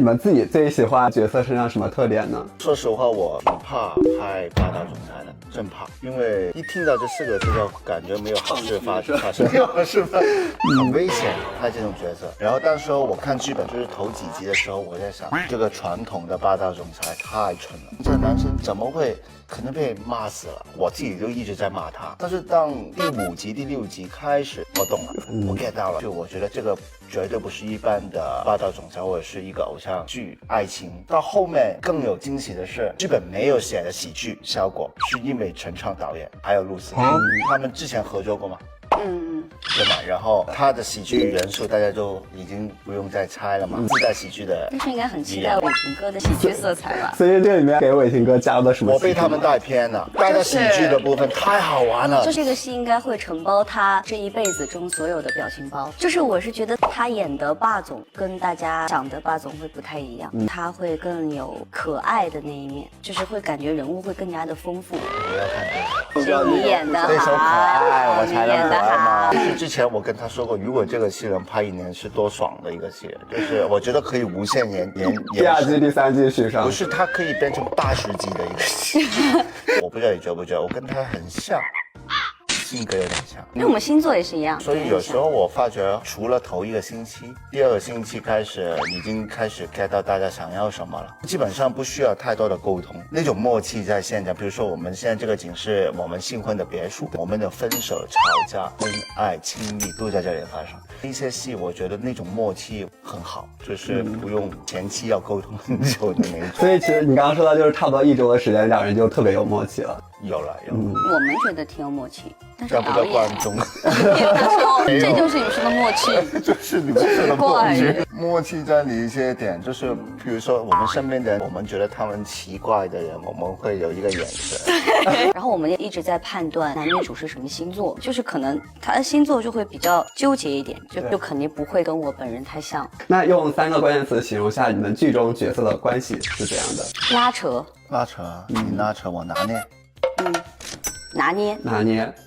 们自己最喜欢角色身上什么特点呢？说实话，我挺怕拍霸道总裁的，真怕，因为一听到这4个字就感觉没有好事发生，是吧？很危险拍这种角色。然后当时候我看剧本，就是头几集的时候，我在想，这个传统的霸道总裁太蠢了，这男生怎么会可能被骂死了？我自己就一直在骂他。但是当第5集、第6集开始，我懂了，我 get 到了，就我觉得这个绝对不是一般的霸道总裁，或者是一个偶像剧爱情。到后面更有惊喜的是，剧本没有写的喜剧效果，是因为陈畅导演还有露丝，他们之前合作过吗？对吧？然后他的喜剧元素大家就已经不用再猜了嘛，自带喜剧的。但是应该很期待伟霆哥的喜剧色彩吧？所以这里面给伟霆哥加入了什么？我被他们带偏了，带到喜剧的部分太好玩了。这个戏应该会承包他这一辈子中所有的表情包。就是我是觉得他演的霸总跟大家想的霸总会不太一样，他会更有可爱的那一面，就是会感觉人物会更加的丰富。我要看是你演的好，那首可爱，我才能可爱嘛。好。就是之前我跟他说过，如果这个戏能拍1年是多爽的一个戏，就是我觉得可以无限延第2季、第3季续上，不是它可以变成80集的一个戏。我不知道你觉不觉得，我跟他很像。性格有点像，因为我们星座也是一样，所以有时候我发觉，除了头1个星期，第2个星期开始已经开始 get 到大家想要什么了，基本上不需要太多的沟通，那种默契在现场。比如说我们现在这个景是我们新婚的别墅，我们的分手、吵架、恩爱、亲密都在这里发生。一些戏我觉得那种默契很好，就是不用前期要沟通很久的那种。所以其实你刚刚说到，就是差不多1周的时间，2人就特别有默契了。有了。我们觉得挺有默契，但是要不叫观众？这就是女生的默契，就是女生的默契。默契在你一些点，就是比如说我们身边的人，我们觉得他们奇怪的人，我们会有一个眼神。然后我们也一直在判断男女主是什么星座，就是可能他的星座就会比较纠结一点，就肯定不会跟我本人太像。那用3个关键词形容下你们剧中角色的关系是怎样的？拉扯，你拉扯，我拿捏。拿捏，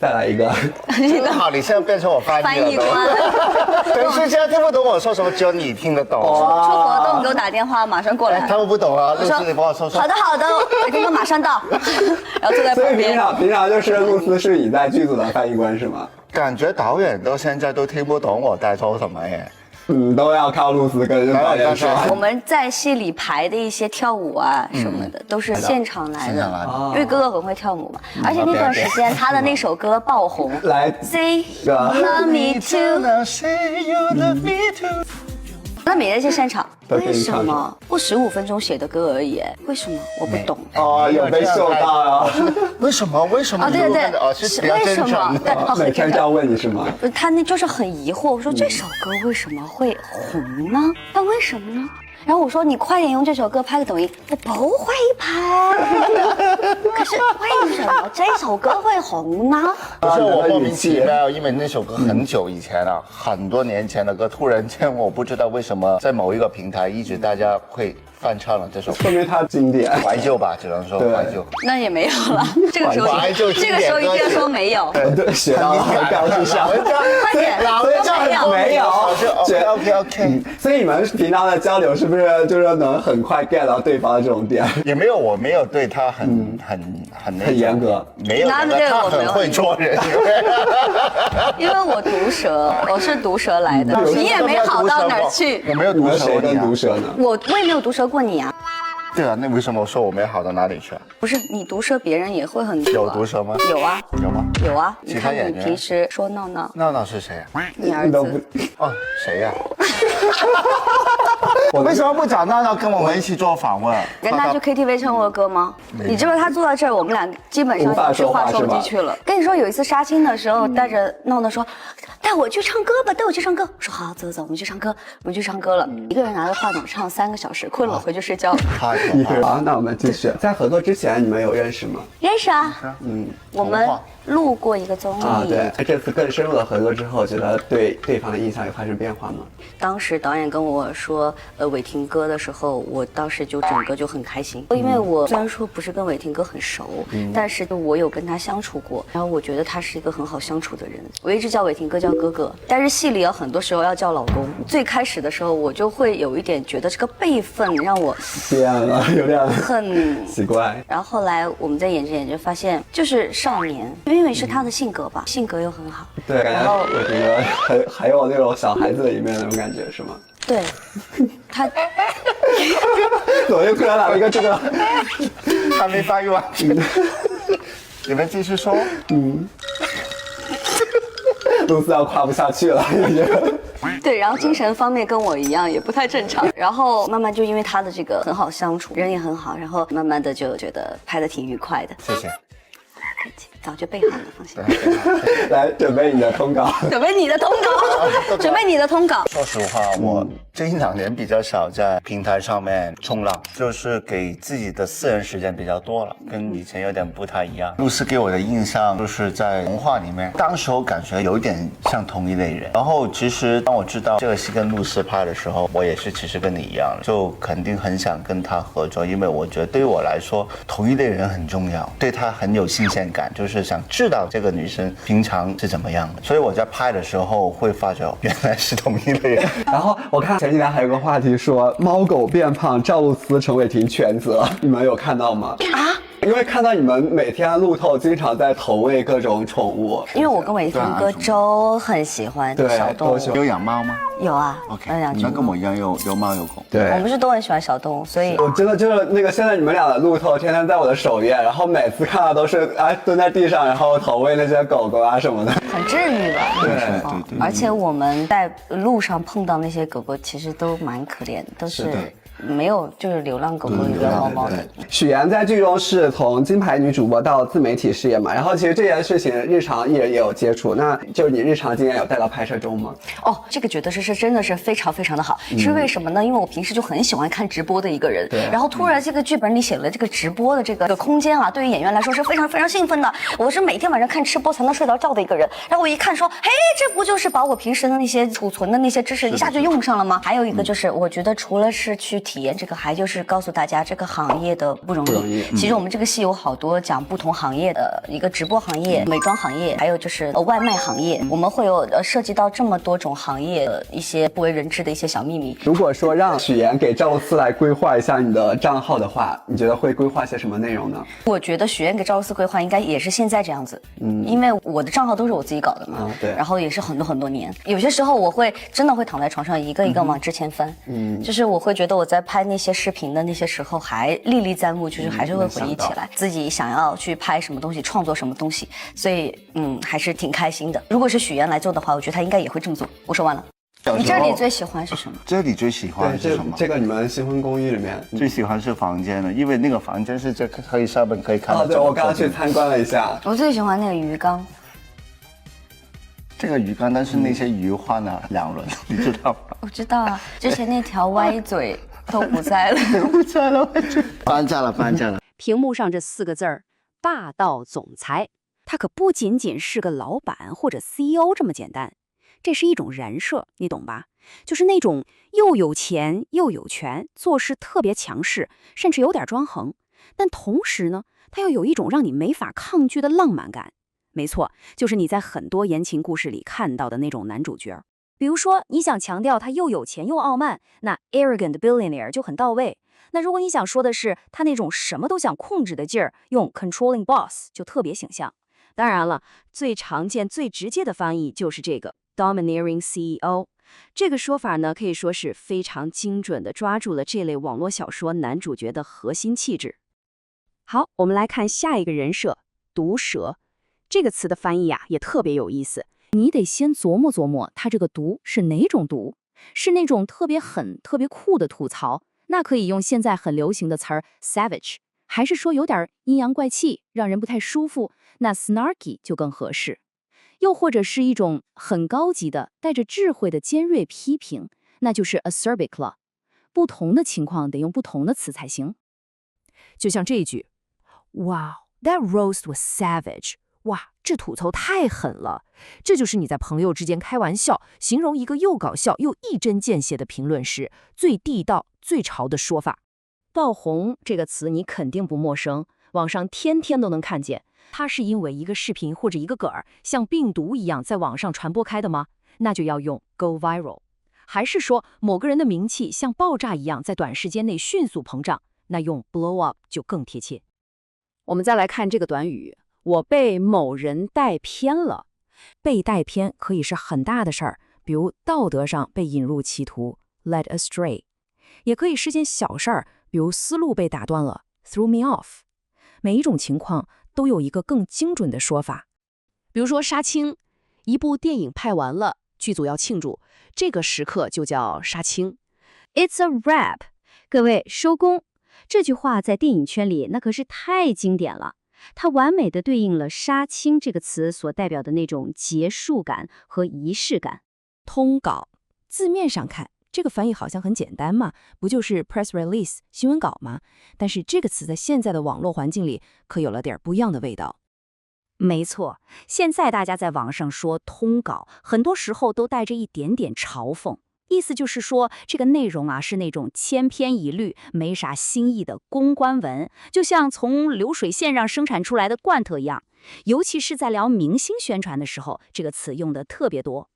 再来一个。好，你现在变成我翻译官。但是现在听不懂我说什么，只有你听得懂。出活动给我打电话，马上过来。他们不懂啊，就是你帮我说。好的，伟霆哥马上到。然后坐在旁边。所以平常就是露丝是你在剧组的翻译官是吗？感觉导演到现在都听不懂我在说什么耶。都要靠露丝跟导演说。我们在戏里排的一些跳舞啊什么的，都是现场来的，因为哥哥很会跳舞嘛。而且那段时间他的那首歌爆红，来 Say You Love Me Too。那每天去现场，为什么我15分钟写的歌而已？为什么我不懂？有被受到啊？为什么？对，是为什么？每天这样问你是吗？他那就是很疑惑，我说这首歌为什么会红呢？但为什么呢？然后我说你快点用这首歌拍个抖音，我不会拍。可是为什么这首歌会红呢？不是我莫名其妙，因为那首歌很久以前了，很多年前的歌，突然间我不知道为什么在某一个平台一直大家会翻唱了这首歌，说明它经典，怀旧吧，只能说怀旧。那也没有了，这个时候一定要说没有。对，学到了，高智商，快点，没有。OK。所以你们平常的交流是不是就是能很快 get 到对方的这种点？也没有，我没有对他很严格，没有，他很会做人。因为我毒舌，我是毒舌来的，你也没好到哪儿去。我没有毒舌，谁跟毒舌呢？我也没有毒舌过你啊。对啊，那为什么我说我没好到哪里去啊？不是你毒舌别人也会很有毒舌吗？有啊，有吗？有啊。其他演员？你平时说闹闹，闹闹是谁啊？你儿子。哦，谁呀？为什么不找闹闹跟我们一起做访问？人家去 KTV 唱过歌吗？你知道他坐在这儿，我们俩基本上去划手机去了。跟你说，有一次杀青的时候，带着闹闹说，带我去唱歌吧，带我去唱歌。我说好，走，我们去唱歌，我们去唱歌了。一个人拿着话筒唱3个小时，困了回去睡觉。好，那我们继续。在合作之前，你们有认识吗？认识啊，我们录过一个综艺。对，这次更深入的合作之后，觉得对对方的印象有发生变化吗？当时导演跟我说伟霆哥的时候，我当时就整个就很开心，因为我虽然说不是跟伟霆哥很熟，但是我有跟他相处过，然后我觉得他是一个很好相处的人。我一直叫伟霆哥叫哥哥，但是戏里有很多时候要叫老公。最开始的时候，我就会有一点觉得这个辈分让我变了，有点很奇怪。然后后来我们在演着演着发现，就是少年，因为是他的性格吧，性格又很好。对，感觉我觉得还有那种小孩子的一面那种感觉，是吗？对，他怎么又突然来了一个这个？还没发育完，你们继续说。露丝要夸不下去了，已经。对，然后精神方面跟我一样，也不太正常。然后慢慢就因为他的这个很好相处，人也很好，然后慢慢的就觉得拍的挺愉快的。谢谢。客气，早就备好了，放心。来，准备你的通稿。准备你的通稿，准备你的通稿。说实话，我这1-2年比较少在平台上面冲浪，就是给自己的私人时间比较多了，跟以前有点不太一样。露丝给我的印象就是在文化里面，当时我感觉有一点像同一类人。然后其实当我知道这个戏跟露丝拍的时候，我也是其实跟你一样，就肯定很想跟她合作，因为我觉得对于我来说，同一类人很重要，对她很有新鲜感，就是想知道这个女生平常是怎么样的。所以我在拍的时候会发觉，原来是同一类人。然后我看前几天还有个话题说猫狗变胖，赵露思、陈伟霆全责，你们有看到吗？啊？因为看到你们每天路透经常在投喂各种宠物，因为我跟伟霆哥都很喜欢小动物。有养猫吗？有啊 ，OK， 养你们跟我一样有猫有狗。对，我们是都很喜欢小动物，所以我真的就是那个现在你们俩的路透天天在我的首页，然后每次看到都是蹲在地上，然后投喂那些狗狗啊什么的，很治愈吧？对。而且我们在路上碰到那些狗狗，其实都蛮可怜的，都是没有就是流浪狗狗、流浪猫猫的。许妍在剧中是从金牌女主播到自媒体事业嘛，然后其实这件事情日常艺人也有接触，那就是你日常经验有带到拍摄中吗？哦，这个觉得是真的是非常非常的好，是为什么呢？因为我平时就很喜欢看直播的一个人，然后突然这个剧本里写了这个直播的这个空间啊，对于演员来说是非常非常兴奋的。我是每天晚上看吃播才能睡着觉的一个人，然后我一看说，嘿，这不就是把我平时的那些储存的那些知识一下就用上了吗？还有一个就是，我觉得除了是去体验这个，还就是告诉大家这个行业的不容易。其实我们这个戏有好多讲不同行业的，一个直播行业、美妆行业，还有就是外卖行业，我们会有涉及到这么多种行业的一些不为人知的一些小秘密。如果说让许妍给赵露思来规划一下你的账号的话，你觉得会规划些什么内容呢？我觉得许妍给赵露思规划应该也是现在这样子，因为我的账号都是我自己搞的嘛，对，然后也是很多年，有些时候我会真的会躺在床上一个一个往之前翻，就是我会觉得我在拍那些视频的那些时候还历历在目，就是还是会回忆起来自己想要去拍什么东西，创作什么东西，所以还是挺开心的。如果是许妍来做的话，我觉得她应该也会这么做。我说完了。你这里最喜欢是什么？这里最喜欢是什么？这个你们新婚公寓里面最喜欢是房间的，因为那个房间是这可以上面可以看到。对，我刚刚去参观了一下。我最喜欢那个鱼缸。这个鱼缸，但是那些鱼换了2轮，你知道吗？我知道啊，之前那条歪嘴都不在了，不在了，搬家了。屏幕上这4个字儿“霸道总裁”，他可不仅仅是个老板或者 CEO 这么简单。这是一种人设，你懂吧？就是那种又有钱又有权，做事特别强势，甚至有点装横，但同时呢，他又有一种让你没法抗拒的浪漫感。没错，就是你在很多言情故事里看到的那种男主角。比如说，你想强调他又有钱又傲慢，那 arrogant billionaire 就很到位。那如果你想说的是他那种什么都想控制的劲儿，用 controlling boss 就特别形象。当然了，最常见、最直接的翻译就是这个 domineering CEO。这个说法呢，可以说是非常精准地抓住了这类网络小说男主角的核心气质。好，我们来看下一个人设，毒舌。这个词的翻译也特别有意思。你得先琢磨琢磨，它这个毒是哪种毒？是那种特别狠、特别酷的吐槽，那可以用现在很流行的词儿 savage， 还是说有点阴阳怪气，让人不太舒服，那 snarky 就更合适。又或者是一种很高级的、带着智慧的尖锐批评，那就是 acerbic 了。不同的情况得用不同的词才行。就像这一句 ，Wow, that roast was savage. 哇，这吐槽太狠了。这就是你在朋友之间开玩笑，形容一个又搞笑又一针见血的评论时，最地道、最潮的说法。爆红这个词你肯定不陌生，网上天天都能看见。它是因为一个视频或者一个梗儿像病毒一样在网上传播开的吗？那就要用 go viral。还是说某个人的名气像爆炸一样在短时间内迅速膨胀？那用 blow up 就更贴切。我们再来看这个短语，我被某人带偏了。被带偏可以是很大的事儿，比如道德上被引入歧途 led astray， 也可以是件小事儿，比如思路被打断了 threw me off。 每一种情况都有一个更精准的说法。比如说杀青，一部电影拍完了，剧组要庆祝，这个时刻就叫杀青。 It's a wrap， 各位收工。这句话在电影圈里那可是太经典了，它完美的对应了杀青这个词所代表的那种结束感和仪式感。通稿，字面上看这个翻译好像很简单嘛，不就是 press release 新闻稿吗？但是这个词在现在的网络环境里可有了点不一样的味道。没错，现在大家在网上说通稿，很多时候都带着一点点嘲讽，意思就是说这个内容啊是那种千篇一律、没啥新意的公关文，就像从流水线上生产出来的罐头一样。尤其是在聊明星宣传的时候，这个词用的特别多。